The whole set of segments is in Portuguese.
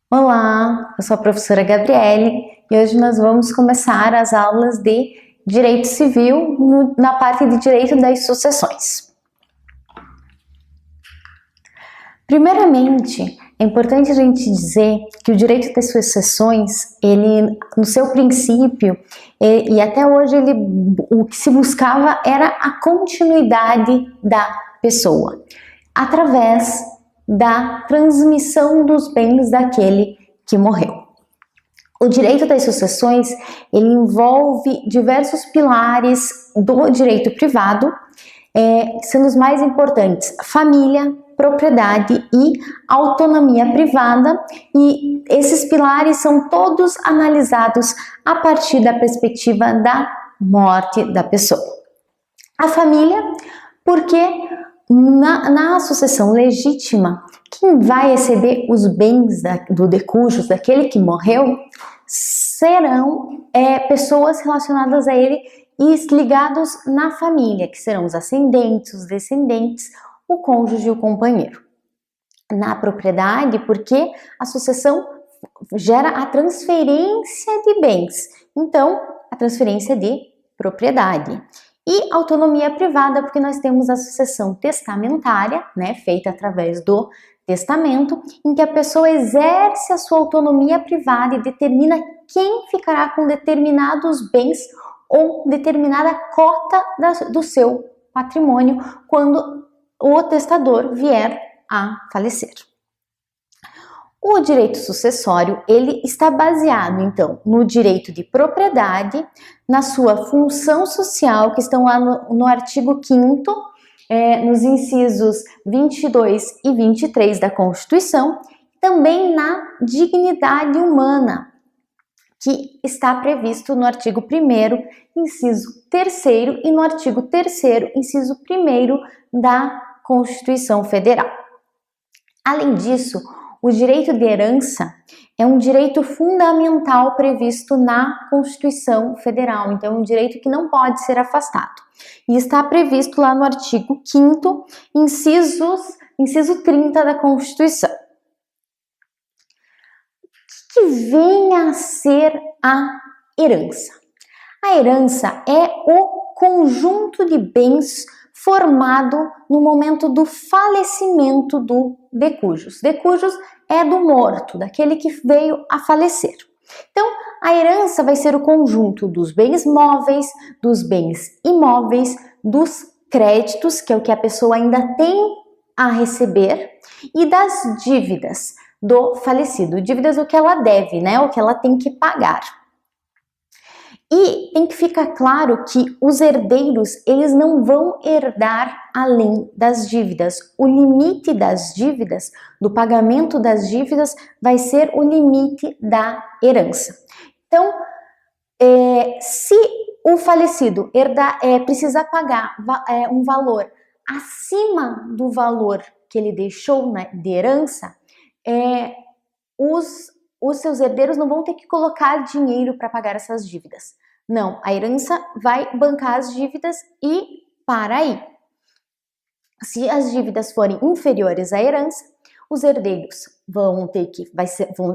Olá, eu sou a professora Gabriele e hoje nós vamos começar as aulas de Direito Civil na parte de Direito das Sucessões. Primeiramente, é importante a gente dizer que o direito das sucessões, ele, no seu princípio, e até hoje, o que se buscava era a continuidade da pessoa, através da transmissão dos bens daquele que morreu. O direito das sucessões, ele envolve diversos pilares do direito privado, sendo os mais importantes: família, propriedade e autonomia privada, e esses pilares são todos analisados a partir da perspectiva da morte da pessoa. A família, porque na sucessão legítima, quem vai receber os bens do decujus, daquele que morreu, serão pessoas relacionadas a ele e ligados na família, que serão os ascendentes, os descendentes, o cônjuge e o companheiro. Na propriedade, porque a sucessão gera a transferência de bens, então a transferência de propriedade. E autonomia privada, porque nós temos a sucessão testamentária, feita através do testamento, em que a pessoa exerce a sua autonomia privada e determina quem ficará com determinados bens ou determinada cota do seu patrimônio quando o testador vier a falecer. O direito sucessório, ele está baseado, então, no direito de propriedade, na sua função social, que estão lá no artigo 5º, nos incisos 22 e 23 da Constituição, também na dignidade humana, que está previsto no artigo 1º, inciso 3º, e no artigo 3º, inciso 1º da Constituição Federal. Além disso, o direito de herança é um direito fundamental previsto na Constituição Federal, então é um direito que não pode ser afastado. E está previsto lá no artigo 5º, inciso 30 da Constituição. O que vem a ser a herança? A herança é o conjunto de bens formado no momento do falecimento do decujus. Decujus é do morto, daquele que veio a falecer. Então, a herança vai ser o conjunto dos bens móveis, dos bens imóveis, dos créditos, que é o que a pessoa ainda tem a receber, e das dívidas do falecido. Dívidas o que ela deve, o que ela tem que pagar. E tem que ficar claro que os herdeiros, eles não vão herdar além das dívidas. O limite das dívidas, do pagamento das dívidas, vai ser o limite da herança. Então, se o falecido precisar pagar um valor acima do valor que ele deixou de herança, os seus herdeiros não vão ter que colocar dinheiro para pagar essas dívidas. Não, a herança vai bancar as dívidas e para aí. Se as dívidas forem inferiores à herança, os herdeiros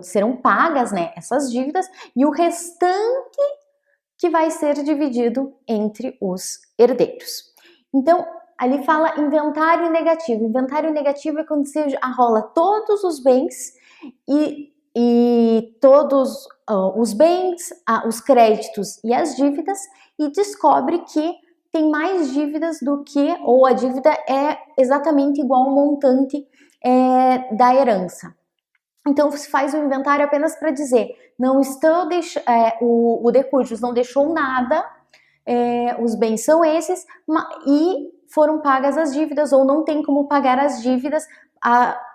serão pagas, essas dívidas, e o restante que vai ser dividido entre os herdeiros. Então, ali fala inventário negativo. Inventário negativo é quando você arrola todos os bens e todos os bens, os créditos e as dívidas, e descobre que tem mais dívidas do que, ou a dívida é exatamente igual ao montante da herança. Então, se faz o inventário apenas para dizer, o decujus não deixou nada, os bens são esses, e foram pagas as dívidas, ou não tem como pagar as dívidas,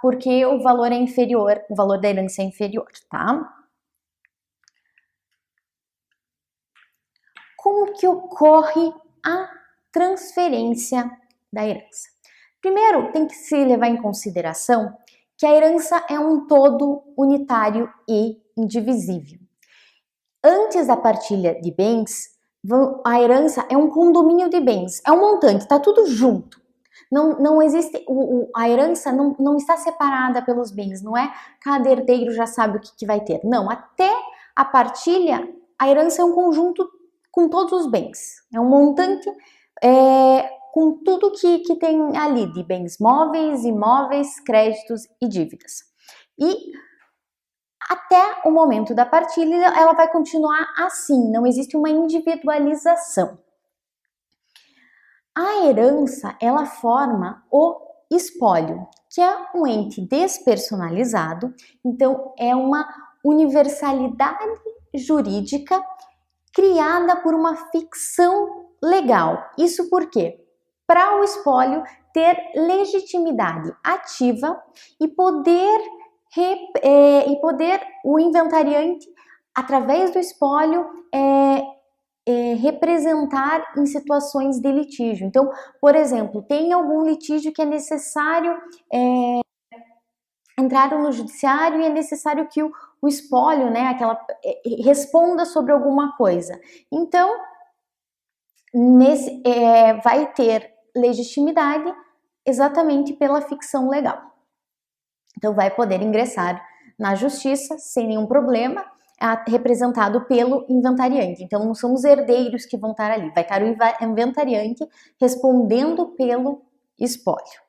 porque o valor é inferior, o valor da herança é inferior, tá? Como que ocorre a transferência da herança? Primeiro, tem que se levar em consideração que a herança é um todo unitário e indivisível. Antes da partilha de bens, a herança é um condomínio de bens, é um montante, tá tudo junto. Não existe, a herança não está separada pelos bens, não é cada herdeiro já sabe o que vai ter. Não, até a partilha, a herança é um conjunto com todos os bens. É um montante com tudo que tem ali de bens móveis, imóveis, créditos e dívidas. E até o momento da partilha, ela vai continuar assim, não existe uma individualização. A herança, ela forma o espólio, que é um ente despersonalizado, então é uma universalidade jurídica criada por uma ficção legal. Isso por quê? Para o espólio ter legitimidade ativa e poder o inventariante, através do espólio, representar em situações de litígio. Então, por exemplo, tem algum litígio que é necessário entrar no judiciário e é necessário que o espólio, né, responda sobre alguma coisa. Então, vai ter legitimidade exatamente pela ficção legal. Então, vai poder ingressar na justiça sem nenhum problema, representado pelo inventariante. Então, não são os herdeiros que vão estar ali, vai estar o inventariante respondendo pelo espólio.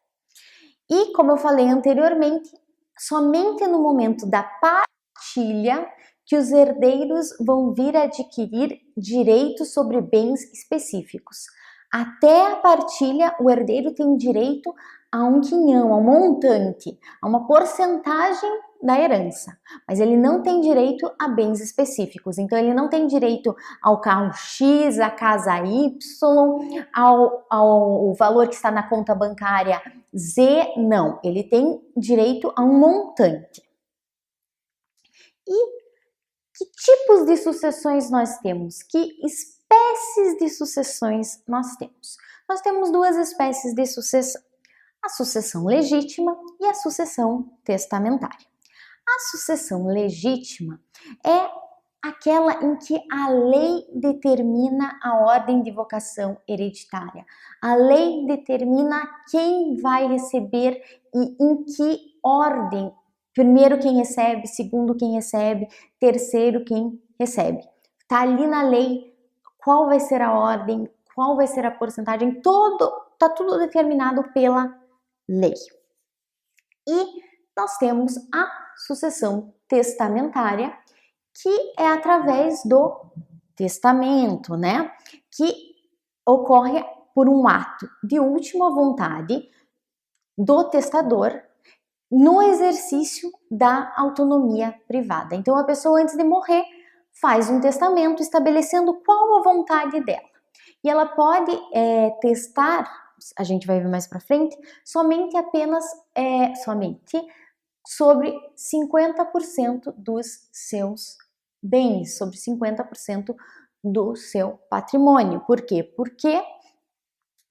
E, como eu falei anteriormente, somente no momento da partilha que os herdeiros vão vir a adquirir direitos sobre bens específicos. Até a partilha, o herdeiro tem direito a um quinhão, a um montante, a uma porcentagem da herança, mas ele não tem direito a bens específicos. Então, ele não tem direito ao carro X, à casa Y, ao valor que está na conta bancária Z, não. Ele tem direito a um montante. E que tipos de sucessões nós temos? Que espécies de sucessões nós temos? Nós temos duas espécies de sucessão: a sucessão legítima e a sucessão testamentária. A sucessão legítima é aquela em que a lei determina a ordem de vocação hereditária. A lei determina quem vai receber e em que ordem. Primeiro quem recebe, segundo quem recebe, terceiro quem recebe. Está ali na lei qual vai ser a ordem, qual vai ser a porcentagem, está tudo determinado pela lei. E nós temos a sucessão testamentária, que é através do testamento, né? Que ocorre por um ato de última vontade do testador no exercício da autonomia privada. Então, a pessoa, antes de morrer, faz um testamento estabelecendo qual a vontade dela. E ela pode testar, a gente vai ver mais para frente, somente sobre 50% dos seus bens, sobre 50% do seu patrimônio. Por quê? Porque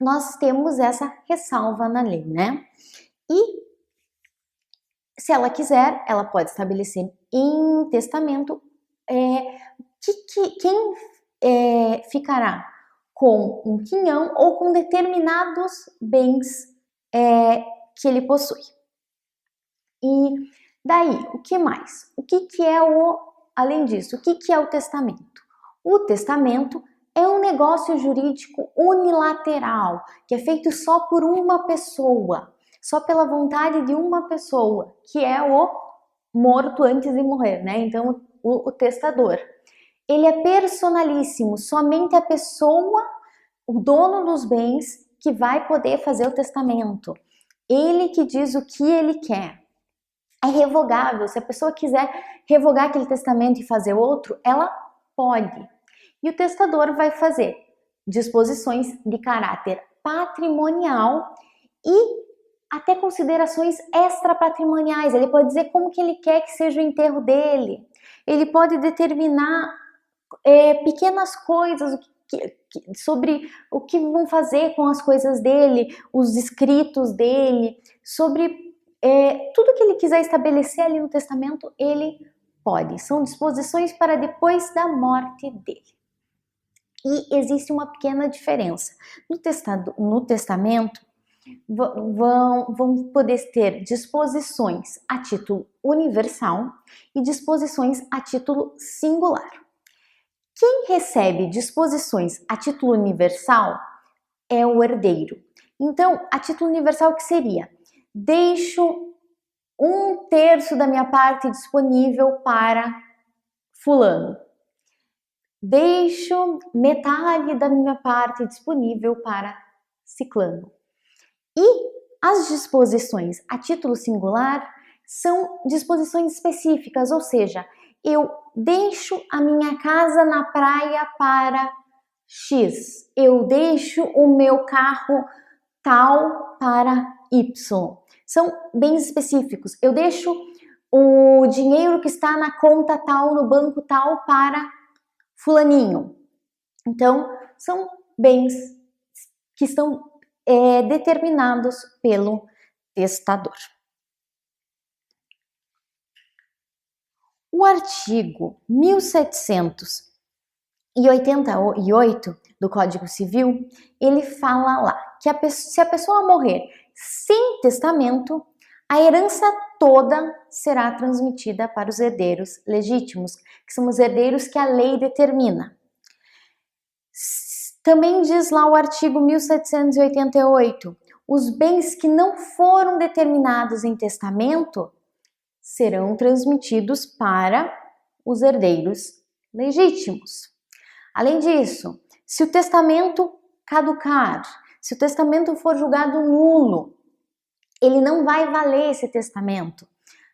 nós temos essa ressalva na lei, né? E se ela quiser, ela pode estabelecer em testamento quem ficará com um quinhão ou com determinados bens que ele possui. E daí, o que mais? Além disso, o que é o testamento? O testamento é um negócio jurídico unilateral, que é feito só por uma pessoa, só pela vontade de uma pessoa, que é o morto antes de morrer, né? Então, o testador. Ele é personalíssimo, somente a pessoa, o dono dos bens, que vai poder fazer o testamento. Ele que diz o que ele quer. É revogável. Se a pessoa quiser revogar aquele testamento e fazer outro, ela pode. E o testador vai fazer disposições de caráter patrimonial e até considerações extrapatrimoniais. Ele pode dizer como que ele quer que seja o enterro dele. Ele pode determinar pequenas coisas sobre o que vão fazer com as coisas dele, os escritos dele, sobre tudo que ele quiser estabelecer ali no testamento, ele pode. São disposições para depois da morte dele. E existe uma pequena diferença. No testamento, vão poder ter disposições a título universal e disposições a título singular. Quem recebe disposições a título universal é o herdeiro. Então, a título universal, o que seria? Deixo 1/3 da minha parte disponível para fulano. Deixo metade da minha parte disponível para ciclano. E as disposições a título singular são disposições específicas, ou seja, eu deixo a minha casa na praia para X, eu deixo o meu carro tal para Y. São bens específicos. Eu deixo o dinheiro que está na conta tal, no banco tal, para fulaninho. Então, são bens que estão determinados pelo testador. O artigo 1788 do Código Civil, ele fala lá que se a pessoa morrer sem testamento, a herança toda será transmitida para os herdeiros legítimos, que são os herdeiros que a lei determina. Também diz lá o artigo 1788, os bens que não foram determinados em testamento serão transmitidos para os herdeiros legítimos. Além disso, se o testamento caducar, se o testamento for julgado nulo, ele não vai valer esse testamento.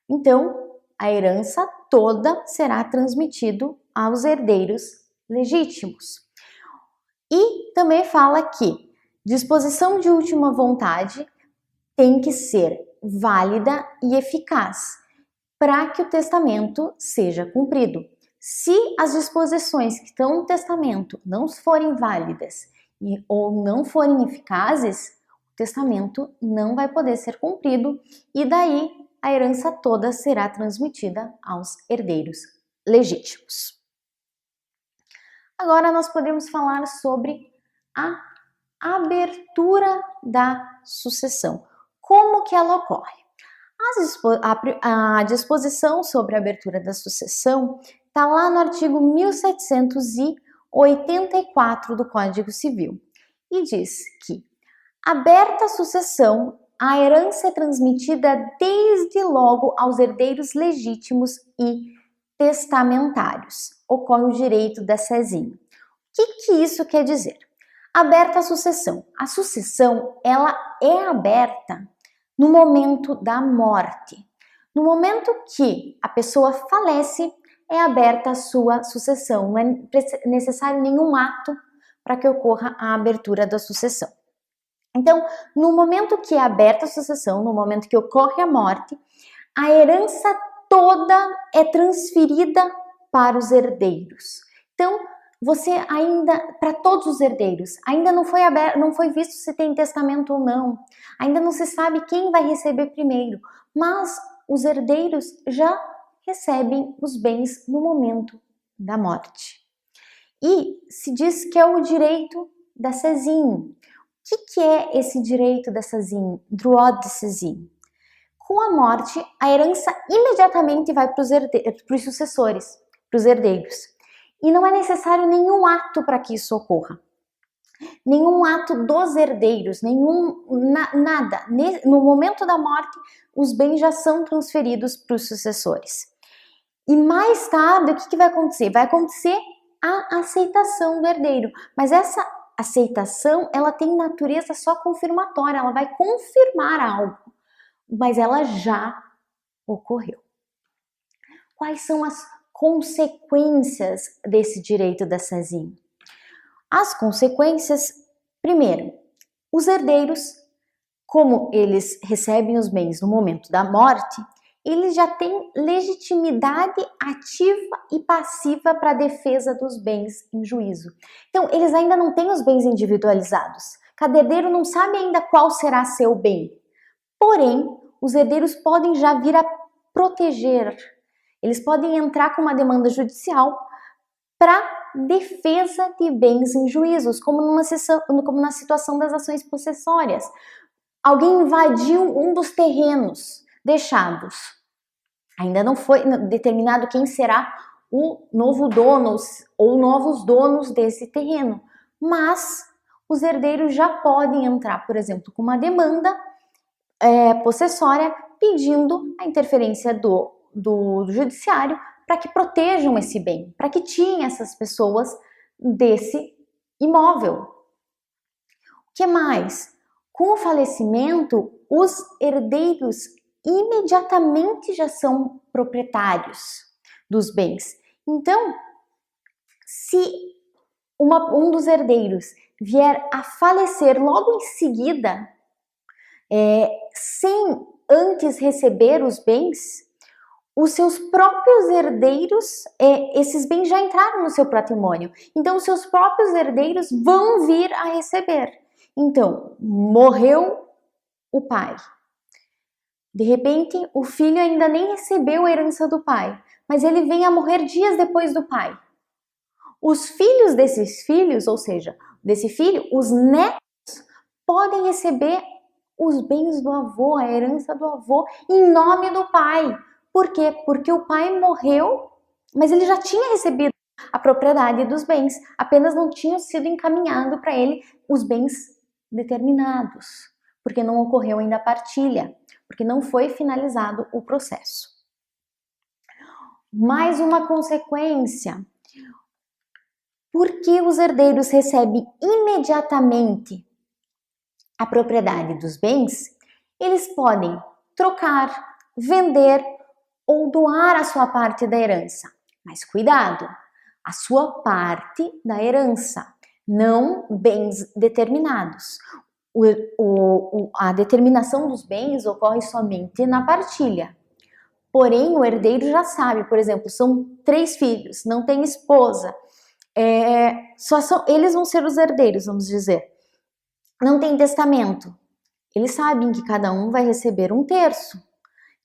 Então, a herança toda será transmitida aos herdeiros legítimos. E também fala que disposição de última vontade tem que ser válida e eficaz para que o testamento seja cumprido. Se as disposições que estão no testamento não forem válidas ou não forem eficazes, o testamento não vai poder ser cumprido e daí a herança toda será transmitida aos herdeiros legítimos. Agora nós podemos falar sobre a abertura da sucessão. Como que ela ocorre? A disposição sobre a abertura da sucessão está lá no artigo 1784 do Código Civil e diz que, aberta a sucessão, a herança é transmitida desde logo aos herdeiros legítimos e testamentários. Ocorre o direito da sezinha. O que isso quer dizer? Aberta a sucessão. A sucessão, ela é aberta no momento da morte. No momento que a pessoa falece, é aberta a sua sucessão. Não é necessário nenhum ato para que ocorra a abertura da sucessão. Então, no momento que é aberta a sucessão, no momento que ocorre a morte, a herança toda é transferida para os herdeiros. Então, você ainda, para todos os herdeiros, ainda não foi visto se tem testamento ou não, ainda não se sabe quem vai receber primeiro, mas os herdeiros já recebem os bens no momento da morte. E se diz que é o direito da sezinha. O que é esse direito da sezinha? Droit de sezinha. Com a morte, a herança imediatamente vai para os sucessores, para os herdeiros. E não é necessário nenhum ato para que isso ocorra. Nenhum ato dos herdeiros, nada. No momento da morte, os bens já são transferidos para os sucessores. E mais tarde, o que vai acontecer? Vai acontecer a aceitação do herdeiro. Mas essa aceitação, ela tem natureza só confirmatória, ela vai confirmar algo. Mas ela já ocorreu. Quais são as consequências desse direito da sezinha? As consequências, primeiro, os herdeiros, como eles recebem os bens no momento da morte, eles já têm legitimidade ativa e passiva para a defesa dos bens em juízo. Então, eles ainda não têm os bens individualizados. Cada herdeiro não sabe ainda qual será seu bem. Porém, os herdeiros podem já vir a proteger. Eles podem entrar com uma demanda judicial para defesa de bens em juízos, como na situação das ações possessórias. Alguém invadiu um dos terrenos deixados. Ainda não foi determinado quem será o novo dono ou novos donos desse terreno, mas os herdeiros já podem entrar, por exemplo, com uma demanda possessória pedindo a interferência do judiciário para que protejam esse bem, para que tirem essas pessoas desse imóvel. O que mais? Com o falecimento, os herdeiros imediatamente já são proprietários dos bens. Então, se um dos herdeiros vier a falecer logo em seguida, sem antes receber os bens, os seus próprios herdeiros, esses bens já entraram no seu patrimônio, então os seus próprios herdeiros vão vir a receber. Então, morreu o pai. De repente, o filho ainda nem recebeu a herança do pai, mas ele vem a morrer dias depois do pai. Os filhos desses filhos, ou seja, desse filho, os netos, podem receber os bens do avô, a herança do avô, em nome do pai. Por quê? Porque o pai morreu, mas ele já tinha recebido a propriedade dos bens, apenas não tinham sido encaminhados para ele os bens determinados, porque não ocorreu ainda a partilha, porque não foi finalizado o processo. Mais uma consequência: porque os herdeiros recebem imediatamente a propriedade dos bens, eles podem trocar, vender ou doar a sua parte da herança. Mas cuidado, a sua parte da herança, não bens determinados. A determinação dos bens ocorre somente na partilha. Porém, o herdeiro já sabe, por exemplo, são 3 filhos, não tem esposa, eles vão ser os herdeiros, vamos dizer. Não tem testamento. Eles sabem que cada um vai receber 1/3.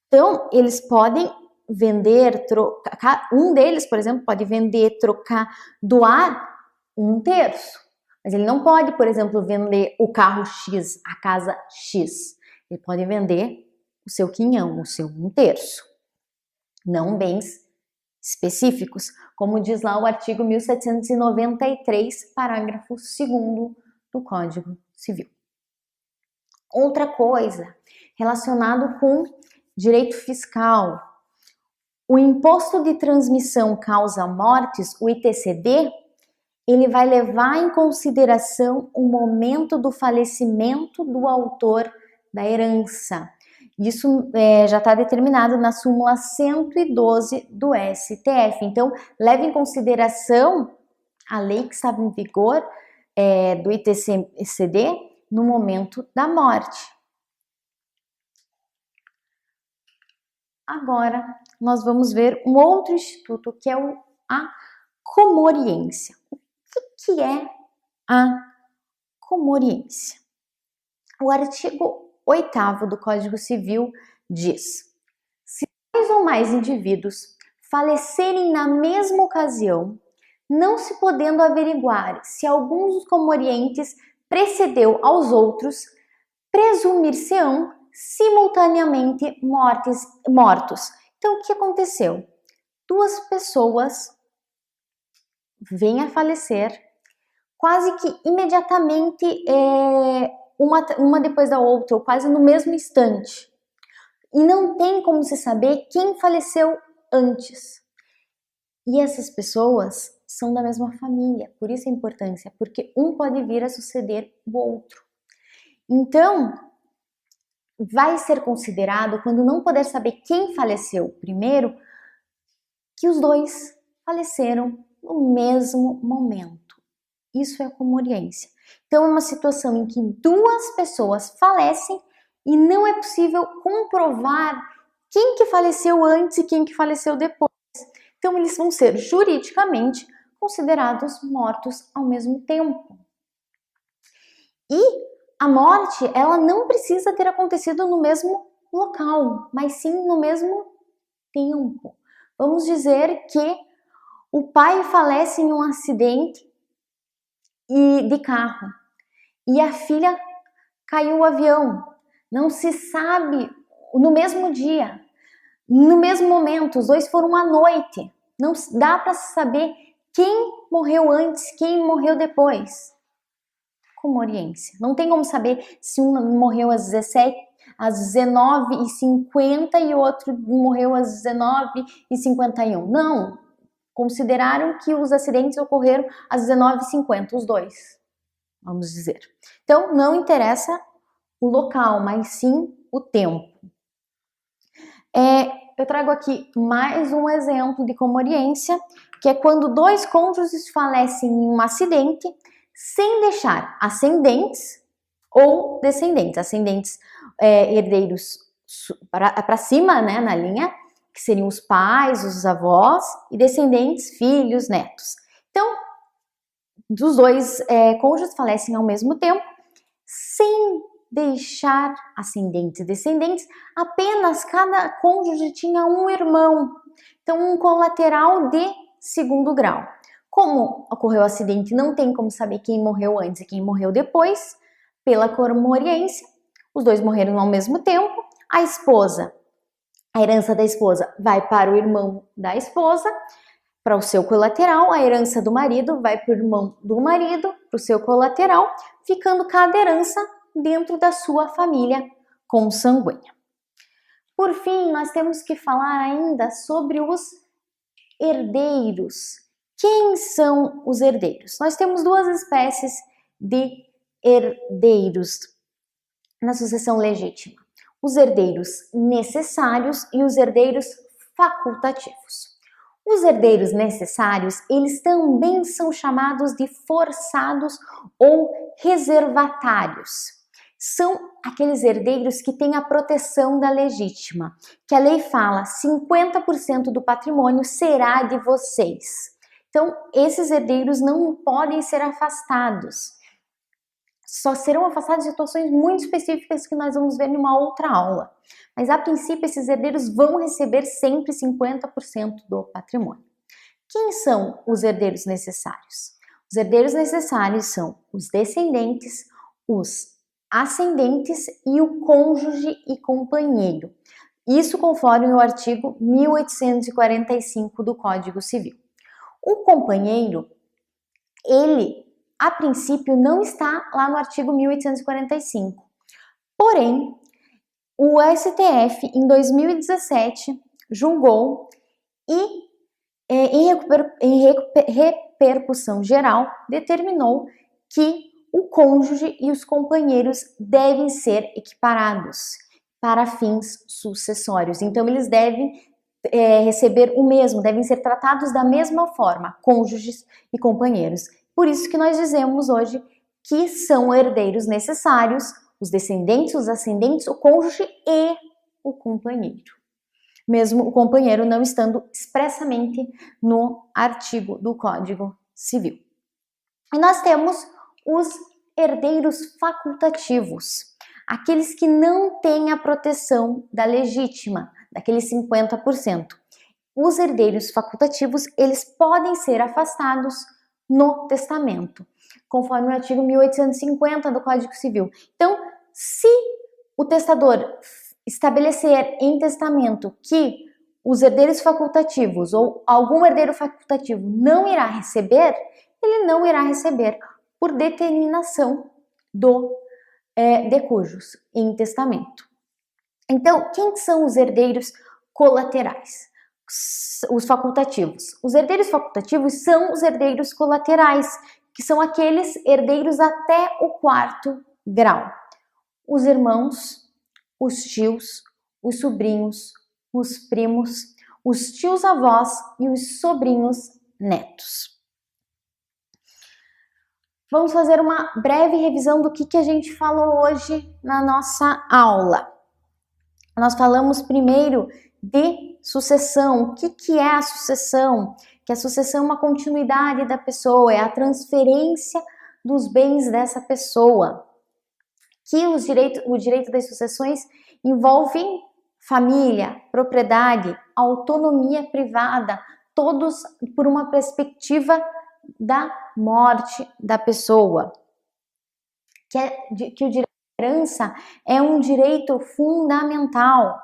Então, eles podem vender, trocar, um deles, por exemplo, pode vender, trocar, doar 1/3. Mas ele não pode, por exemplo, vender o carro X, a casa X. Ele pode vender o seu quinhão, o seu 1/3. Não bens específicos, como diz lá o artigo 1793, parágrafo 2º do Código Civil. Outra coisa, relacionado com direito fiscal, o imposto de transmissão causa mortes, o ITCD, ele vai levar em consideração o momento do falecimento do autor da herança. Isso já está determinado na súmula 112 do STF. Então, leve em consideração a lei que estava em vigor do ITCD no momento da morte. Agora, nós vamos ver um outro instituto, que é a comoriência. O que é a comoriência? O artigo 8º do Código Civil diz: se 2 ou mais indivíduos falecerem na mesma ocasião, não se podendo averiguar se algum dos comorientes precedeu aos outros, presumir-se-ão simultaneamente mortos. Então, o que aconteceu? 2 pessoas vêm a falecer quase que imediatamente, uma depois da outra, ou quase no mesmo instante. E não tem como se saber quem faleceu antes. E essas pessoas são da mesma família, por isso a importância, porque um pode vir a suceder o outro. Então, vai ser considerado, quando não puder saber quem faleceu primeiro, que os 2 faleceram no mesmo momento. Isso é a comoriência. Então, é uma situação em que 2 pessoas falecem e não é possível comprovar quem que faleceu antes e quem que faleceu depois. Então, eles vão ser juridicamente considerados mortos ao mesmo tempo. E a morte, ela não precisa ter acontecido no mesmo local, mas sim no mesmo tempo. Vamos dizer que o pai falece em um acidente de carro e a filha caiu o avião. Não se sabe no mesmo dia, no mesmo momento, os dois foram à noite. Não dá para saber quem morreu antes, quem morreu depois. Comoriência. Não tem como saber se um morreu às 19h50 e o outro morreu às 19h51. Não. Consideraram que os acidentes ocorreram às 19h50, os dois, vamos dizer. Então, não interessa o local, mas sim o tempo. Eu trago aqui mais um exemplo de comoriência, que é quando dois cônjuges falecem em um acidente sem deixar ascendentes ou descendentes. Ascendentes, herdeiros para cima, né, na linha, que seriam os pais, os avós, e descendentes, filhos, netos. Então, dos dois cônjuges falecem ao mesmo tempo, sem deixar ascendentes e descendentes, apenas cada cônjuge tinha um irmão, então um colateral de segundo grau. Como ocorreu o acidente, não tem como saber quem morreu antes e quem morreu depois, pela comoriência, os dois morreram ao mesmo tempo, a herança da esposa vai para o irmão da esposa, para o seu colateral, a herança do marido vai para o irmão do marido, para o seu colateral, ficando cada herança dentro da sua família consanguínea. Por fim, nós temos que falar ainda sobre os herdeiros. Quem são os herdeiros? Nós temos duas espécies de herdeiros na sucessão legítima: os herdeiros necessários e os herdeiros facultativos. Os herdeiros necessários, eles também são chamados de forçados ou reservatários. São aqueles herdeiros que têm a proteção da legítima, que a lei fala 50% do patrimônio será de vocês. Então, esses herdeiros não podem ser afastados. Só serão afastados em situações muito específicas que nós vamos ver em uma outra aula. Mas, a princípio, esses herdeiros vão receber sempre 50% do patrimônio. Quem são os herdeiros necessários? Os herdeiros necessários são os descendentes, os ascendentes e o cônjuge e companheiro. Isso conforme o artigo 1845 do Código Civil. O companheiro, ele, a princípio, não está lá no artigo 1845. Porém, o STF, em 2017, julgou e, em repercussão geral, determinou que o cônjuge e os companheiros devem ser equiparados para fins sucessórios. Então, eles devem receber o mesmo, devem ser tratados da mesma forma, cônjuges e companheiros. Por isso que nós dizemos hoje que são herdeiros necessários os descendentes, os ascendentes, o cônjuge e o companheiro. Mesmo o companheiro não estando expressamente no artigo do Código Civil. E nós temos os herdeiros facultativos, aqueles que não têm a proteção da legítima, daqueles 50%. Os herdeiros facultativos, eles podem ser afastados no testamento, conforme o artigo 1850 do Código Civil. Então, se o testador estabelecer em testamento que os herdeiros facultativos ou algum herdeiro facultativo não irá receber, ele não irá receber por determinação de cujos em testamento. Então, quem são os herdeiros colaterais? Os facultativos. Os herdeiros facultativos são os herdeiros colaterais, que são aqueles herdeiros até o 4º grau. Os irmãos, os tios, os sobrinhos, os primos, os tios-avós e os sobrinhos netos. Vamos fazer uma breve revisão do que a gente falou hoje na nossa aula. Nós falamos primeiro de sucessão. O que é a sucessão? Que a sucessão é uma continuidade da pessoa, é a transferência dos bens dessa pessoa. Que o direito das sucessões envolvem família, propriedade, autonomia privada, todos por uma perspectiva da morte da pessoa. Que o direito à herança é um direito fundamental,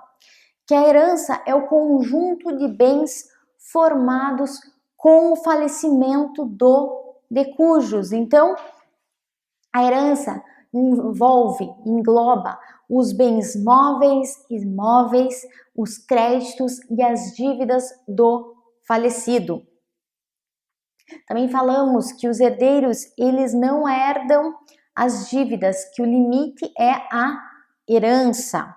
que a herança é o conjunto de bens formados com o falecimento do decujus. Então, a herança engloba os bens móveis, imóveis, os créditos e as dívidas do falecido. Também falamos que os herdeiros, eles não herdam as dívidas, que o limite é a herança.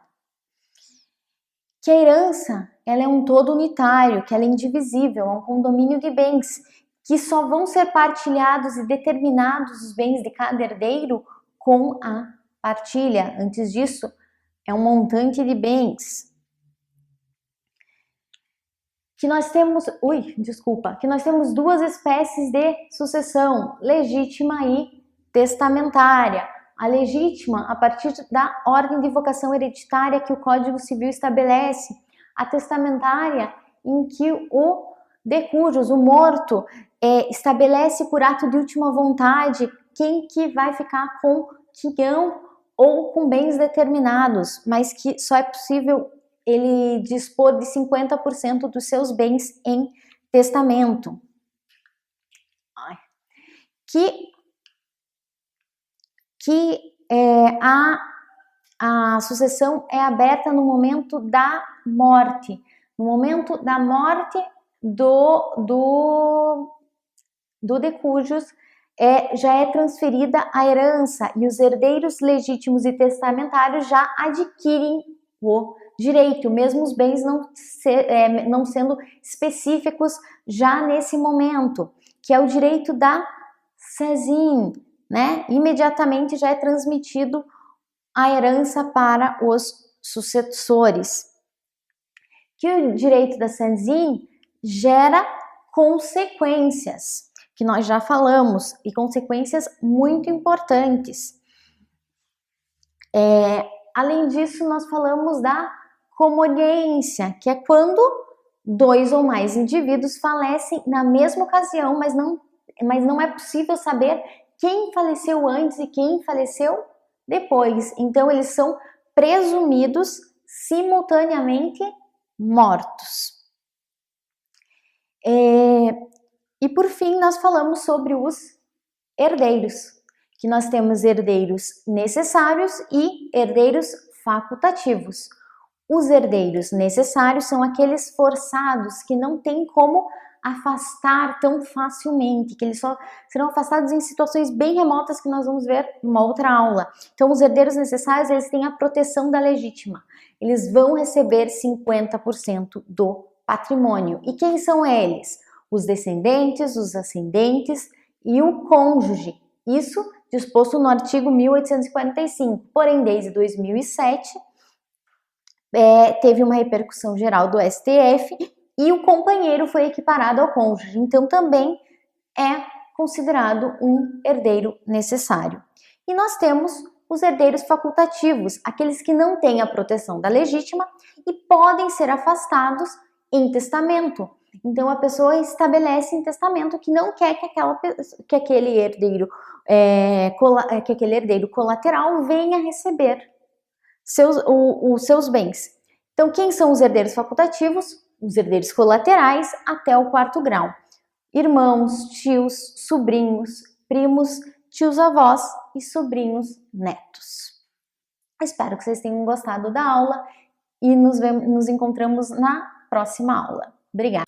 Que a herança, ela é um todo unitário, que ela é indivisível, é um condomínio de bens, que só vão ser partilhados e determinados os bens de cada herdeiro com a partilha. Antes disso, é um montante de bens. Que nós temos duas espécies de sucessão, legítima e testamentária. A legítima, a partir da ordem de vocação hereditária que o Código Civil estabelece. A testamentária, em que o decujus, o morto, estabelece por ato de última vontade quem que vai ficar com quinhão ou com bens determinados, mas que só é possível ele dispor de 50% dos seus bens em testamento. A sucessão é aberta no momento da morte. No momento da morte do decujus, já é transferida a herança e os herdeiros legítimos e testamentários já adquirem o direito, mesmo os bens não sendo específicos já nesse momento, que é o direito da sezin, né? Imediatamente já é transmitido a herança para os sucessores. Que o direito da sezin gera consequências, que nós já falamos, e consequências muito importantes. Além disso, nós falamos da comoniência, que é quando dois ou mais indivíduos falecem na mesma ocasião, mas não é possível saber quem faleceu antes e quem faleceu depois. Então, eles são presumidos simultaneamente mortos. E por fim, nós falamos sobre os herdeiros, que nós temos herdeiros necessários e herdeiros facultativos. Os herdeiros necessários são aqueles forçados que não tem como afastar tão facilmente, que eles só serão afastados em situações bem remotas que nós vamos ver em uma outra aula. Então, os herdeiros necessários, eles têm a proteção da legítima. Eles vão receber 50% do patrimônio. E quem são eles? Os descendentes, os ascendentes e o cônjuge. Isso disposto no artigo 1845. Porém, desde 2007, teve uma repercussão geral do STF e o companheiro foi equiparado ao cônjuge. Então, também é considerado um herdeiro necessário. E nós temos os herdeiros facultativos, aqueles que não têm a proteção da legítima e podem ser afastados em testamento. Então, a pessoa estabelece em testamento que não quer que aquele herdeiro colateral venha receber os seus bens. Então, quem são os herdeiros facultativos? Os herdeiros colaterais até o 4º grau. Irmãos, tios, sobrinhos, primos, tios-avós e sobrinhos netos. Espero que vocês tenham gostado da aula e nos encontramos na próxima aula. Obrigada!